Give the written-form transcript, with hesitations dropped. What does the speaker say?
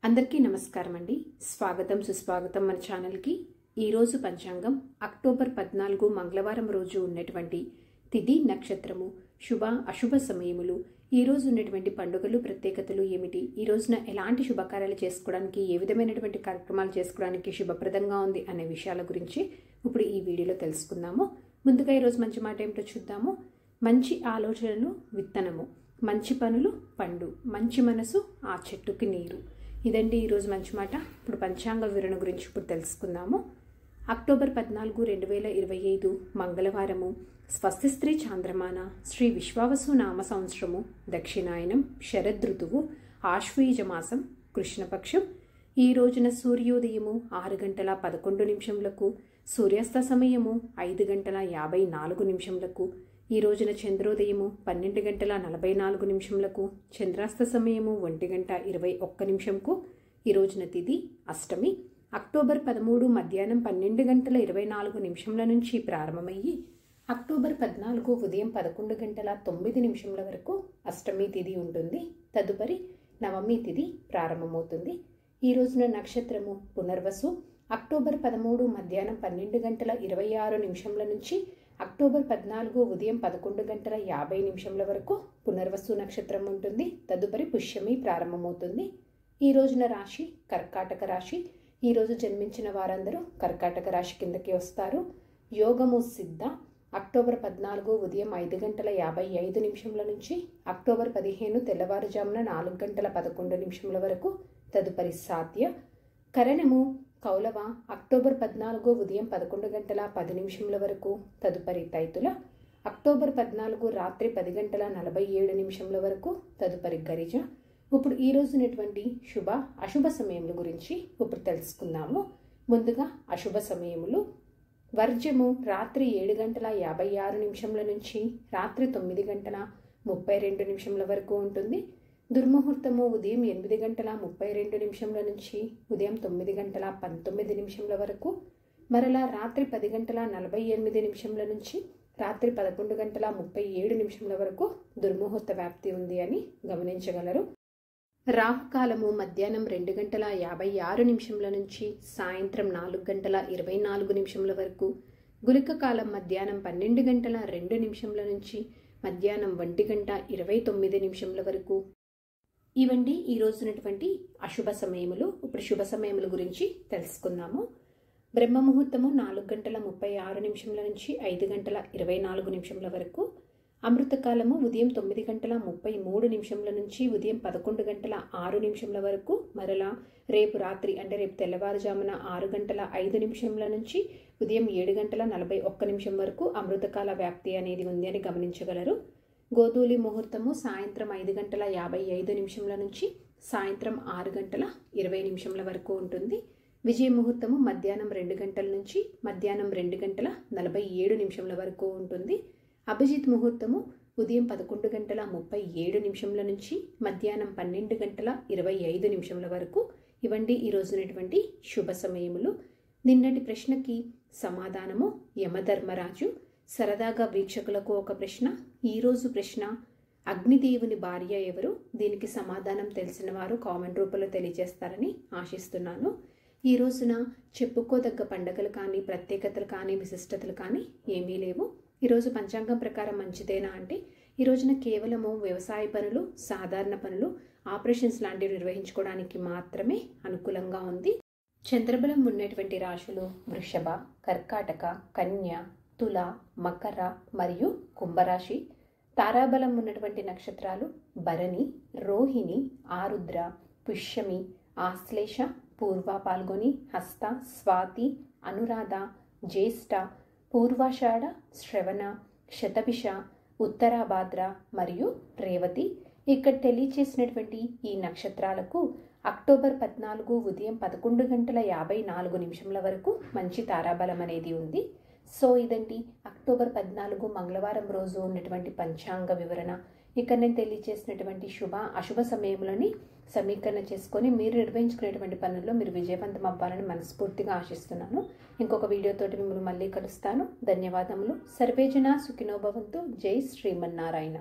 అందరికీ నమస్కారం అండి. స్వాగతం సుస్వాగతం మన ఛానల్కి. ఈరోజు పంచాంగం అక్టోబర్ 14 మంగళవారం రోజు ఉన్నటువంటి తిథి నక్షత్రము, శుభ అశుభ సమయములు, ఈ రోజు ఉన్నటువంటి పండుగలు ప్రత్యేకతలు ఏమిటి, ఈ రోజున ఎలాంటి శుభకార్యాలు చేసుకోవడానికి, ఏ విధమైనటువంటి కార్యక్రమాలు చేసుకోవడానికి శుభప్రదంగా ఉంది అనే విషయాల గురించి ఇప్పుడు ఈ వీడియోలో తెలుసుకుందాము. ముందుగా ఈరోజు మంచి మాట ఏమిటో చూద్దాము. మంచి ఆలోచనలు విత్తనము, మంచి పనులు పండు, మంచి మనసు ఆ చెట్టుకి నీరు. ఇదండి ఈరోజు మంచి మాట. ఇప్పుడు పంచాంగ వివరణ గురించి ఇప్పుడు తెలుసుకుందాము. అక్టోబర్ 14, 2025 మంగళవారము, స్వస్తి స్త్రీ చాంద్రమాన, శ్రీ విశ్వావసు నామ సంవత్సరము, దక్షిణాయనం, శరదృతువు, ఆశ్వయుజ మాసం, కృష్ణపక్షం. ఈ రోజున సూర్యోదయము 6:11, సూర్యాస్త సమయము 5:54, ఈ రోజున చంద్రోదయము 12:44, చంద్రాస్త సమయము 1:21. ఈ రోజున తిథి అష్టమి. అక్టోబర్ 13 మధ్యాహ్నం 12:24 నుంచి ప్రారంభమయ్యి అక్టోబర్ 14 ఉదయం 11:09 వరకు అష్టమి తిథి ఉంటుంది. తదుపరి నవమి తిథి ప్రారంభమవుతుంది. ఈ రోజున నక్షత్రము పునర్వసు. అక్టోబర్ 13 మధ్యాహ్నం 12:26 నుంచి అక్టోబర్ 14 ఉదయం 11:50 వరకు పునర్వసు నక్షత్రం ఉంటుంది. తదుపరి పుష్యమి ప్రారంభమవుతుంది. ఈ రోజున రాశి కర్కాటక రాశి. ఈ రోజు జన్మించిన వారందరూ కర్కాటక రాశి కిందకి వస్తారు. యోగము సిద్ధ. అక్టోబర్ 14 ఉదయం 5:55 నుంచి అక్టోబర్ 15 తెల్లవారుజామున 4:11 వరకు. తదుపరి సాధ్య. కరణము కౌలవ. అక్టోబర్ 14 ఉదయం 11:10 వరకు. తదుపరి తైతుల. అక్టోబర్ 14 రాత్రి 10:47 వరకు. తదుపరి గరిజ. ఇప్పుడు ఈ రోజునటువంటి శుభ అశుభ సమయముల గురించి ఇప్పుడు తెలుసుకుందాము. ముందుగా అశుభ సమయములు. వర్జము రాత్రి 7:56 నుంచి రాత్రి 9:32 వరకు ఉంటుంది. దుర్ముహూర్తము ఉదయం 8:32 నుంచి ఉదయం 9:19 వరకు. మరలా రాత్రి 10:48 నుంచి రాత్రి 11:37 వరకు దుర్ముహూర్త వ్యాప్తి ఉంది అని గమనించగలరు. రాహుకాలము మధ్యాహ్నం 2:56 నుంచి సాయంత్రం 4:24 వరకు. గుళిక కాలం మధ్యాహ్నం 12:02 నుంచి మధ్యాహ్నం 1:29 వరకు. ఇవండి ఈ రోజునటువంటి అశుభ సమయములు. ఇప్పుడు శుభ సమయముల గురించి తెలుసుకుందాము. బ్రహ్మ ముహూర్తము 4:36 నుంచి 5:24 వరకు. అమృతకాలము ఉదయం 9:33 నుంచి ఉదయం 11:06 వరకు. మరలా రేపు రాత్రి అంటే రేపు తెల్లవారుజామున 6:05 నుంచి ఉదయం 7:41 వరకు అమృతకాల వ్యాప్తి అనేది ఉంది అని గమనించగలరు. గోధూలి ముహూర్తము సాయంత్రం 5:55 నుంచి సాయంత్రం 6:20 వరకు ఉంటుంది. విజయ ముహూర్తము మధ్యాహ్నం 2 గంటల నుంచి మధ్యాహ్నం 2:47 వరకు ఉంటుంది. అభిజిత్ ముహూర్తము ఉదయం 11:37 నుంచి మధ్యాహ్నం 12:25 వరకు. ఇవండి ఈ రోజునటువంటి శుభ సమయములు. నిన్నటి ప్రశ్నకి సమాధానము యమధర్మరాజు. సరదాగా వీక్షకులకు ఒక ప్రశ్న. ఈరోజు ప్రశ్న, అగ్నిదేవుని భార్య ఎవరు? దీనికి సమాధానం తెలిసిన వారు కామెంట్ రూపంలో తెలియజేస్తారని ఆశిస్తున్నాను. ఈ రోజున చెప్పుకోదగ్గ పండుగలు కానీ ప్రత్యేకతలు కానీ విశిష్టతలు కానీ ఏమీ లేవు. ఈరోజు పంచాంగం ప్రకారం మంచిదేనా అంటే ఈ రోజున కేవలము వ్యవసాయ పనులు, సాధారణ పనులు, ఆపరేషన్స్ లాంటివి నిర్వహించుకోవడానికి మాత్రమే అనుకూలంగా ఉంది. చంద్రబలం ఉన్నటువంటి రాశులు వృషభ, కర్కాటక, కన్య, తుల, మకర మరియు కుంభరాశి. తారాబలం ఉన్నటువంటి నక్షత్రాలు భరణి, రోహిణి, ఆరుద్ర, పుష్యమి, ఆశ్లేష, పూర్వ పాల్గొని, హస్త, స్వాతి, అనురాధ, జ్యేష్ఠ, పూర్వాషాఢ, శ్రవణ, శతభిష, ఉత్తరాభాద్ర మరియు రేవతి. ఇక్కడ తెలియచేసినటువంటి ఈ నక్షత్రాలకు అక్టోబర్ 14 ఉదయం 11:54 వరకు మంచి తారాబలం అనేది ఉంది. సో ఇదండి అక్టోబర్ 14 మంగళవారం రోజు ఉన్నటువంటి పంచాంగ వివరణ. ఇక్కడ నేను తెలియజేసినటువంటి శుభ అశుభ సమయములని సమీకరణ చేసుకొని మీరు నిర్వహించుకునేటువంటి పనుల్లో మీరు విజయవంతం అవ్వాలని మనస్ఫూర్తిగా ఆశిస్తున్నాను. ఇంకొక వీడియోతోటి మిమ్మల్ని మళ్ళీ కలుస్తాను. ధన్యవాదములు. సర్వేజన సుఖినో భవంతు. జై శ్రీమన్నారాయణ.